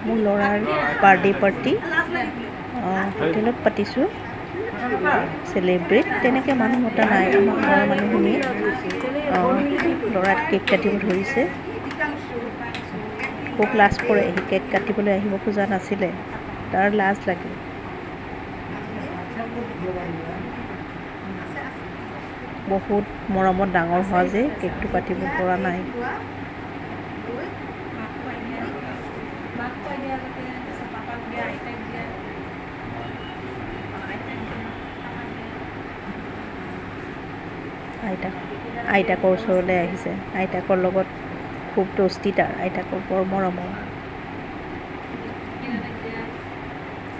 মোৰ ল'ৰাৰ birthday party হোটেলত পাতিছোঁ চেলিব্ৰেট। তেনেকৈ মানুহ মতা নাই, আমাৰ ঘৰৰ মানুহখিনিয়ে ল'ৰাক কেক কাটিব ধৰিছে। খুব লাজ কৰে, সি কেক কাটিবলৈ আহিব খোজা নাছিলে, তাৰ লাজ লাগে। বহুত মৰমত ডাঙৰ হোৱা যে কেকটো কাটিব পৰা নাই। আইতাকৰ ওচৰলৈ আহিছে, আইতাকৰ লগত খুব দস্তি তাৰ, আইতাকৰ বৰ মৰমৰ।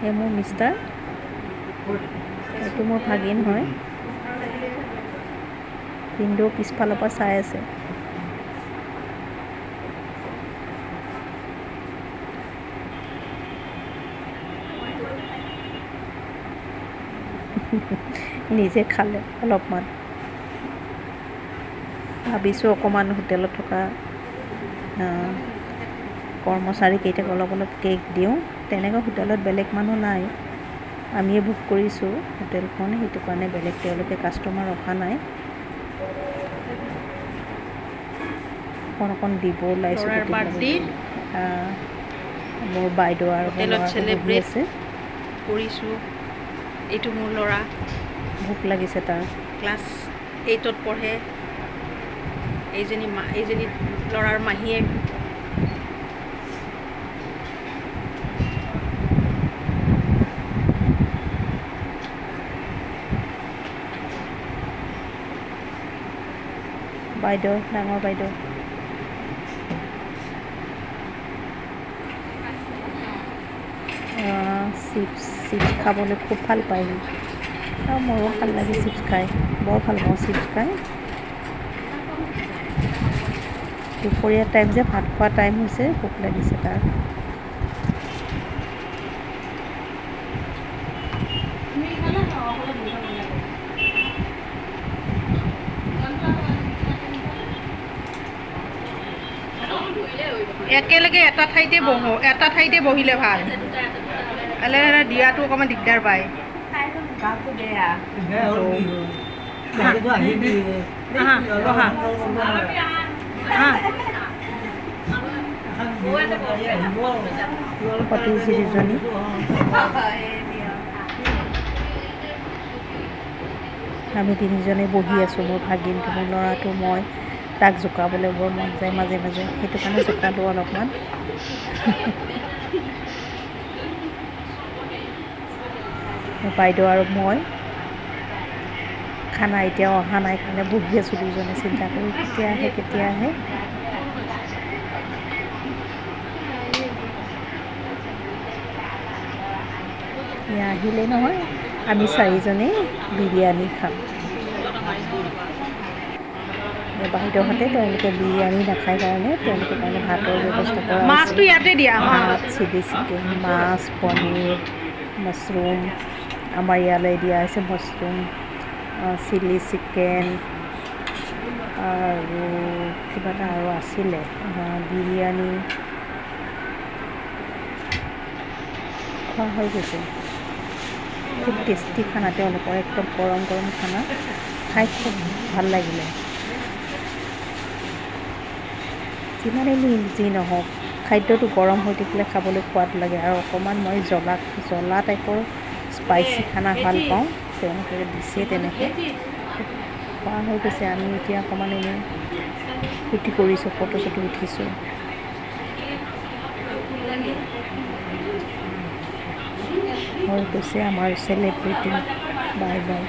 এই মোৰ মিষ্টাৰ, এইটো মোৰ ভাগিন হয়। কিন্তু পিছফালৰ পৰা চাই আছে। নিজে খালে অলপমান। ভাবিছোঁ অকণমান হোটেলত থকা কৰ্মচাৰীকেইটাক অলপ অলপ কেক দিওঁ। তেনেকৈ হোটেলত বেলেগ মানুহ নাই, আমিয়ে বুক কৰিছোঁ হোটেলখন, সেইটো কাৰণে বেলেগ তেওঁলোকে কাষ্টমাৰ ৰখা নাই। অকণ দিব ওলাইছোঁ। মোৰ বাইদেউ আৰু হোটেলত চেলিব্ৰেট কৰিছোঁ। এইটো মোৰ ল'ৰা, ভোক লাগিছে তাৰ, ক্লাছ 8ত পঢ়ে। এইজনী ল'ৰাৰ মাহীয়েক। বাইদেউ, ডাঙৰ বাইদেউ। চিপছ খাবলৈ খুব ভাল পায় সি, আৰু মোৰো ভাল লাগে চিপছ খাই, বৰ ভাল পাওঁ চিপছ খাই। দুপৰীয়া টাইম যে, ভাত খোৱা টাইম হৈছে, ভোক লাগিছে তাৰ। একেলগে এটা ঠাইতে বহিলে ভাল, দিয়াটো অকণমান দিগদাৰ পায়। ভতিজীজনী আমি তিনিজনে বহি আছোঁ, মোৰ ভাগিনটো, মোৰ ল'ৰাটো, মই। তাক জোকাবলৈ বৰ মন যায় মাজে মাজে, সেইটো কাৰণে জোকালোঁ অলপমান। বাইদেউ আৰু মই খানা এতিয়াও অহা নাই কাৰণে বহি আছোঁ দুজনে, চিন্তা কৰি কেতিয়া আহে। আহিলেই নহয়, আমি চাৰিজনেই বিৰিয়ানী খাম। বাইদেউহঁতে তেওঁলোকে বিৰিয়ানী নাখায় কাৰণে তেওঁলোকৰ কাৰণে ভাতৰ ব্যৱস্থা কৰা হৈছে। মাছটো ইয়াতে দিয়া, ভাত, চিলি চিকেন, মাছ, পনীৰ, মাছৰুম। আমাৰ ইয়ালৈ দিয়া হৈছে মাছৰুম, চিলি চিকেন আৰু কিবা এটা আৰু আছিলে, বিৰিয়ানী খোৱা হৈ গৈছে। খুব টেষ্টি খানা তেওঁলোকৰ, একদম গৰম গৰম খানা, খাই খুব ভাল লাগিলে। যিমানেই যি নহওক, খাদ্যটো গৰম হৈ থাকিলে খাবলৈ সোৱাদ লাগে। আৰু অকণমান মই জ্বলা টাইপৰ স্পাইচি খানা ভাল পাওঁ, তেওঁলোকে দিছে তেনেকৈ খোৱা হৈ গৈছে। আমি এতিয়া অকণমান এনেই ফূৰ্তি কৰিছোঁ, ফটো চটো উঠিছোঁ। হৈ গৈছে আমাৰ চেলিব্ৰেটিং। Bye bye.